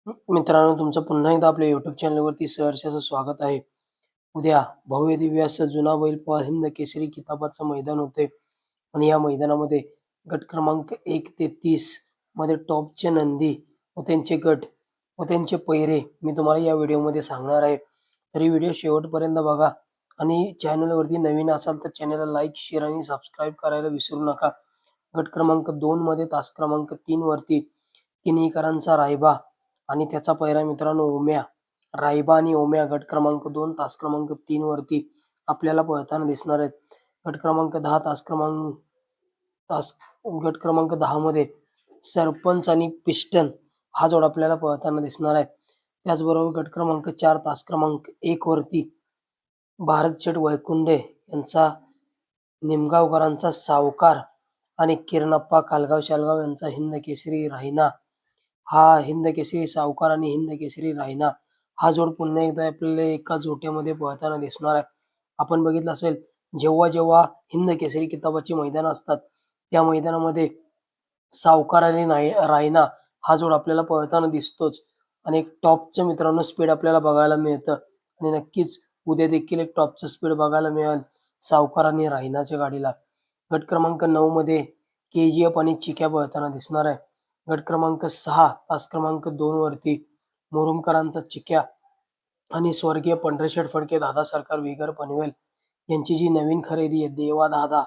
मित्रांनो, तुमचं पुन्हा एकदा आपल्या YouTube चॅनलवरती सहर्ष असं स्वागत आहे. उद्या भव्य दिव्य असं जुना बैल हिंद केसरी किताबाचं मैदान होते आणि या मैदानामध्ये गट क्रमांक 1 ते 30 मध्ये टॉपचे नंदी व त्यांचे गट व त्यांचे पैरे मी तुम्हाला या व्हिडिओमध्ये सांगणार आहे. तरी व्हिडिओ शेवटपर्यंत बघा आणि चॅनलवरती नवीन असाल तर चॅनलला लाईक, शेअर आणि सबस्क्राईब करायला विसरू नका. गट क्रमांक 2 मध्ये तास क्रमांक 3 वरती किनीकरांचा रायबा आणि त्याचा पहिला मित्रांनो ओम्या. रायबा आणि ओम्या गट क्रमांक 2 तास क्रमांक 3 वरती आपल्याला पळताना दिसणार आहेत. गट क्रमांक 10 तास गट क्रमांक 10 मध्ये सरपंच आणि पिस्टन हा जोड आपल्याला पळताना दिसणार आहे. त्याचबरोबर गट क्रमांक 4 तास क्रमांक 1 वरती भारत शेठ वैकुंठे यांचा निमगावकरांचा सावकार आणि किरणप्पा कालगाव शालगाव यांचा हिंद केसरी रायना. हा हिंद केसरी सावकार आणि हिंद केसरी रायना हा जोड पुन्हा एकदा आपल्याला एका जोट्यामध्ये पळताना दिसणार आहे. आपण बघितलं असेल जेव्हा जेव्हा हिंद केसरी किताबाची मैदान असतात त्या मैदानामध्ये सावकार आणि रायना हा जोड आपल्याला पळताना दिसतोच आणि एक टॉपचं मित्रांनो स्पीड आपल्याला बघायला मिळतं आणि नक्कीच उद्या देखील एक टॉपचं स्पीड बघायला मिळेल सावकार आणि रायनाच्या गाडीला. गट क्रमांक 9 मध्ये KGF आणि चिक्या पळताना दिसणार आहे. गट क्रमांक 6 तास क्रमांक 2 वरती मुरुमकरांचा चिक्या आणि स्वर्गीय पंढरीशेठ फडके दादा सरकार विगर पनवेल यांची जी नवीन खरेदी आहे देवा दादा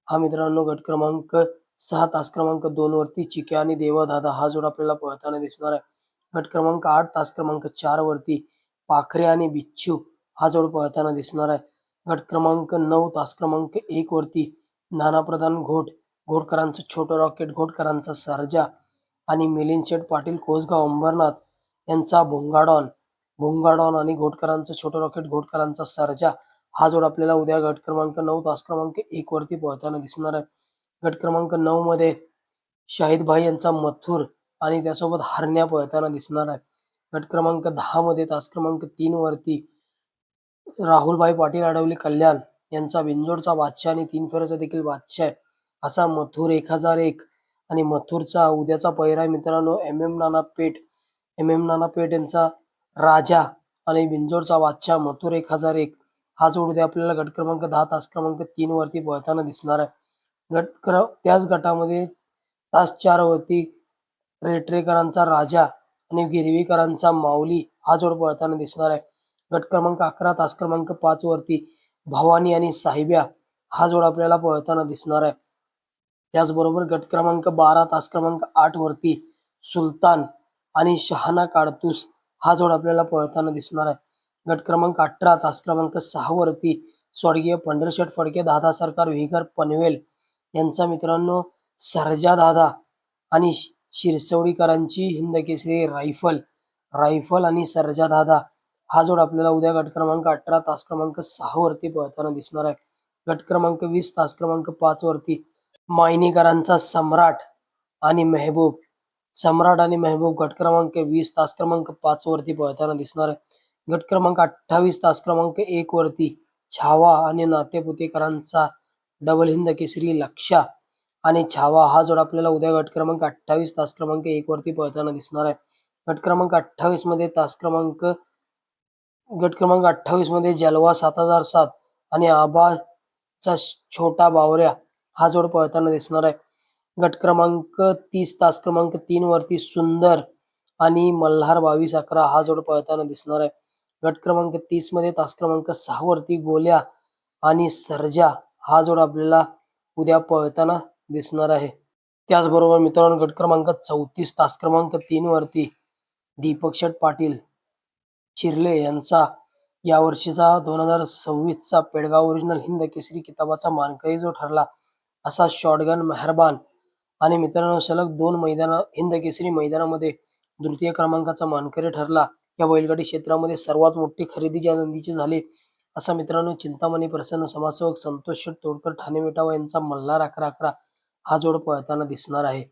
हा मित्रांनो गट क्रमांक 6 तास क्रमांक 2 वरती चिक्या आणि देवा दादा हा जोड आपल्याला पळताना दिसणार आहे. गट क्रमांक 8 तास क्रमांक 4 वरती पाखरे आणि बिच्छू हा जोड पळताना दिसणार आहे. गट क्रमांक 9 तास क्रमांक 1 वरती नानाप्रधान घोडकरांचं छोटं रॉकेट, घोडकरांचा सर्जा आणि मिलिंद शेठ पाटील कोसगाव अंबरनाथ यांचा भोंगाडॉन आणि घोडकरांचं छोटं रॉकेट, घोडकरांचा सर्जा हा जोड आपल्याला उद्या गट क्रमांक 9 तास क्रमांक 1 वरती पळताना दिसणार आहे. गट क्रमांक 9 मध्ये शाहिद भाई यांचा मथुर आणि त्यासोबत हरण्या पळताना दिसणार आहे. गट क्रमांक 10 मध्ये तास क्रमांक 3 वरती राहुलभाई पाटील आडवली कल्याण यांचा बिंजोडचा बादशाह आणि 3 फेऱ्याचा देखील बादशाह आहे असा मथुर 1001 आणि मथुरचा उद्याचा पहिरा मित्रांनो एम एम नाना पेठ यांचा राजा आणि बिंजोडचा बादशाह मथुर 1001 हा जोड उद्या आपल्याला गट क्रमांक 10 तास क्रमांक 3 वरती पळताना दिसणार आहे. त्याच गटामध्ये तास 4 वरती रेटरेकरांचा राजा आणि गिरवीकरांचा माऊली हा जोड पळताना दिसणार आहे. गट क्रमांक 11 तास क्रमांक 5 वरती भवानी आणि साहेब्या हा जोड आपल्याला पळताना दिसणार आहे. त्याचबरोबर गट क्रमांक 12 तास क्रमांक 8 वरती सुलतान आणि शहाणा काडतूस हा जोड आपल्याला पळताना दिसणार आहे. गट क्रमांक 18 तास क्रमांक 6 वरती स्वर्गीय पंढरीशेठ फडके दादा सरकार विगर पनवेल यांचा मित्रांनो सर्जा दादा आणि शिरसवडीकरांची हिंद केसरी रायफल आणि सर्जा दादा हा जोड आपल्याला उद्या गट क्रमांक 18 तास क्रमांक 6 वरती पळताना दिसणार आहे. गट क्रमांक 20 तास क्रमांक 5 वरती मायनीकरांचा सम्राट आणि मेहबूब गट क्रमांक 20 तास क्रमांक 5 वरती पळताना दिसणार आहे. गट क्रमांक 28 तास क्रमांक 1 वरती छावा आणि नातेपुतेकरांचा डबल हिंद केसरी लक्षा आणि छावा हा जोड आपल्याला उद्या गट क्रमांक 28 तास क्रमांक 1 वरती पळताना दिसणार आहे. गट क्रमांक 28 मध्ये गट क्रमांक 28 मध्ये जलवा 7007 आणि आबाचा छोटा बावऱ्या हा जोड पळताना दिसणार आहे. गट क्रमांक 30 तास क्रमांक 3 वरती सुंदर आणि मल्हार 2211 हा जोड पळताना दिसणार आहे. गट क्रमांक 30 मध्ये तास क्रमांक 6 वरती गोल्या आणि सर्जा हा जोड आपल्याला उद्या पळताना दिसणार आहे. त्याचबरोबर मित्रांनो गट क्रमांक 34 तास क्रमांक 3 वरती दीपक शेठ पाटील चिर्ले यांचा यावर्षीचा 2026 चा पेडगाव ओरिजिनल हिंद केसरी किताबाचा मानकरी जो ठरला असा शॉटगन मेहरबान आणि मित्रांनो सलग 2 हिंद केसरी मैदानामध्ये तृतीय क्रमांकाचा मानकरी ठरला. या बैलगाडी क्षेत्रामध्ये सर्वात मोठी खरेदी ज्या नंदीची झाली असा मित्रांनो चिंतामणी प्रसन्न समाजसेवक संतोष शेठ तोडकर ठाणे विटावा यांचा मल्हार 1111 हा जोड पळताना दिसणार आहे.